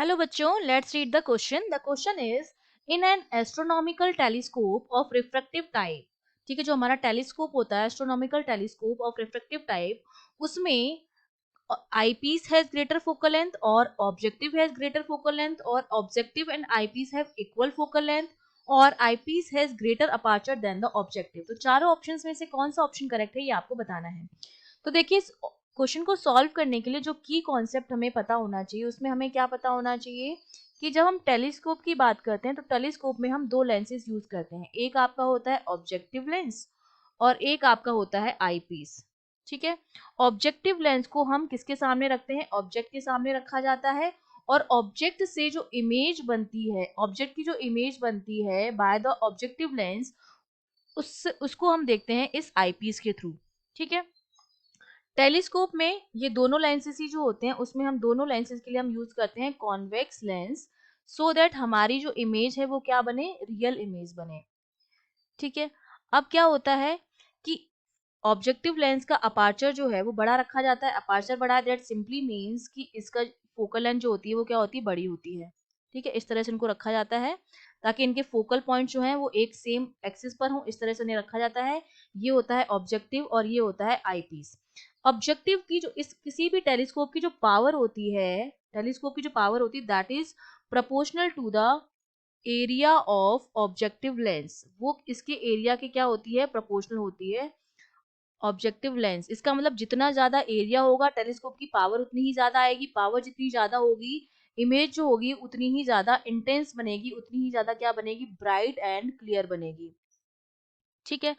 Hello बच्चों, let's read the question. The question is in an astronomical telescope of refractive type. ठीक है, जो हमारा टेलीस्कोप होता है astronomical telescope of refractive type, उसमें eyepiece has greater focal length और objective has greater focal length और objective and eyepiece have equal focal length और eyepiece has greater aperture than the objective. तो चारों ऑप्शंस में से कौन सा ऑप्शन करेक्ट है ये आपको बताना है. तो देखिए, इस क्वेश्चन को सॉल्व करने के लिए जो की कॉन्सेप्ट हमें पता होना चाहिए, उसमें हमें क्या पता होना चाहिए कि जब हम टेलीस्कोप की बात करते हैं तो टेलीस्कोप में हम दो लेंसेज यूज करते हैं. एक आपका होता है ऑब्जेक्टिव लेंस और एक आपका होता है आईपीस. ठीक है, ऑब्जेक्टिव लेंस को हम किसके सामने रखते हैं? ऑब्जेक्ट के सामने रखा जाता है. और ऑब्जेक्ट से जो इमेज बनती है, ऑब्जेक्ट की जो इमेज बनती है बाय द ऑब्जेक्टिव लेंस, उसको हम देखते हैं इस आईपीस के थ्रू. ठीक है, टेलीस्कोप में ये दोनों लेंसेज ही जो होते हैं उसमें हम दोनों लेंसेज के लिए हम यूज करते हैं कॉन्वेक्स लेंस, सो दैट हमारी जो इमेज है वो क्या बने? रियल इमेज बने. ठीक है, अब क्या होता है कि ऑब्जेक्टिव लेंस का अपर्चर जो है वो बड़ा रखा जाता है. अपर्चर बड़ा है, दैट सिंपली मीन्स कि इसका फोकल लेंथ जो होती है वो क्या होती है? बड़ी होती है. ठीक है, इस तरह से इनको रखा जाता है ताकि इनके फोकल पॉइंट जो है वो एक सेम एक्सिस पर हो. इस तरह से इन्हें रखा जाता है. ये होता है ऑब्जेक्टिव और ये होता है आईपीस. ऑब्जेक्टिव की जो इस किसी भी टेलीस्कोप की जो पावर होती है, टेलीस्कोप की जो पावर होती है that is proportional to the area of objective lens. वो इसके एरिया की क्या होती है? प्रोपोर्शनल होती है ऑब्जेक्टिव लेंस. इसका मतलब जितना ज्यादा एरिया होगा टेलीस्कोप की पावर उतनी ही ज्यादा आएगी. पावर जितनी ज्यादा होगी, इमेज जो होगी उतनी ही ज्यादा इंटेंस बनेगी, उतनी ही ज्यादा क्या बनेगी? ब्राइट एंड क्लियर बनेगी. ठीक है,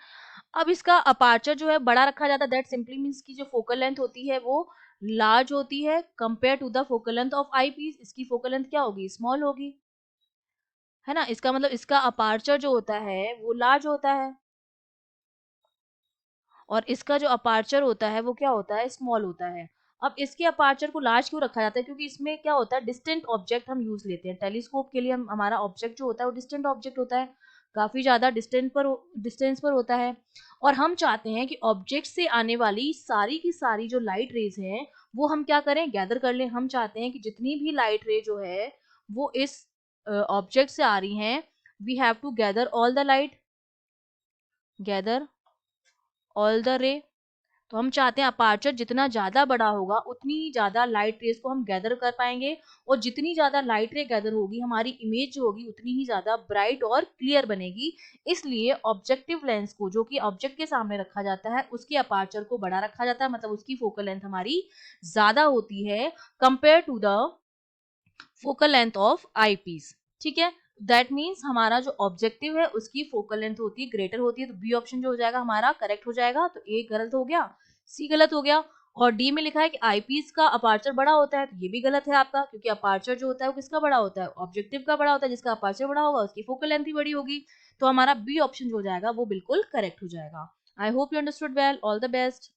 अब इसका अपार्चर जो है बड़ा रखा जाता है. दैट सिंपली मींस की जो फोकल लेंथ होती है वो लार्ज होती है compare to the focal length of eyepiece. इसकी फोकल लेंथ क्या होगी? स्मॉल होगी, है ना. इसका मतलब इसका अपार्चर जो होता है वो लार्ज होता है और इसका जो अपार्चर होता है वो क्या होता है? स्मॉल होता है. अब इसके अपार्चर को लार्ज क्यों रखा जाता है? क्योंकि इसमें क्या होता है? डिस्टेंट ऑब्जेक्ट हम यूज लेते हैं. टेलीस्कोप के लिए हमारा ऑब्जेक्ट जो होता है वो डिस्टेंट ऑब्जेक्ट होता है, काफी ज्यादा डिस्टेंस पर होता है. और हम चाहते हैं कि ऑब्जेक्ट से आने वाली सारी की सारी जो लाइट रेज हैं वो हम क्या करें? गैदर कर लें. हम चाहते हैं कि जितनी भी लाइट रे जो है वो इस ऑब्जेक्ट से आ रही हैं, we have to gather all the light, gather all the ray. तो हम चाहते हैं अपर्चर जितना ज्यादा बड़ा होगा उतनी ही ज्यादा लाइट रेज को हम गैदर कर पाएंगे. और जितनी ज्यादा लाइट रे गैदर होगी हमारी इमेज जो होगी उतनी ही ज्यादा ब्राइट और क्लियर बनेगी. इसलिए ऑब्जेक्टिव लेंस को जो कि ऑब्जेक्ट के सामने रखा जाता है उसके अपर्चर को बड़ा रखा जाता है. मतलब उसकी फोकल लेंथ हमारी ज्यादा होती है compare to the focal length of eyepiece. ठीक है, दैट मीन्स हमारा जो ऑब्जेक्टिव है उसकी फोकल लेंथ होती है ग्रेटर होती है. तो बी ऑप्शन जो हो जाएगा हमारा करेक्ट हो जाएगा. तो ए गलत हो गया, सी गलत हो गया. और डी में लिखा है कि आईपीस का अपार्चर बड़ा होता है, तो ये भी गलत है आपका, क्योंकि अपार्चर जो होता है वो किसका बड़ा होता है? ऑब्जेक्टिव का बड़ा होता है. जिसका अपार्चर बड़ा होगा उसकी फोकल लेंथ भी बड़ी होगी. तो हमारा बी ऑप्शन जो हो जाएगा वो बिल्कुल करेक्ट हो जाएगा. I hope you understood well. All the best.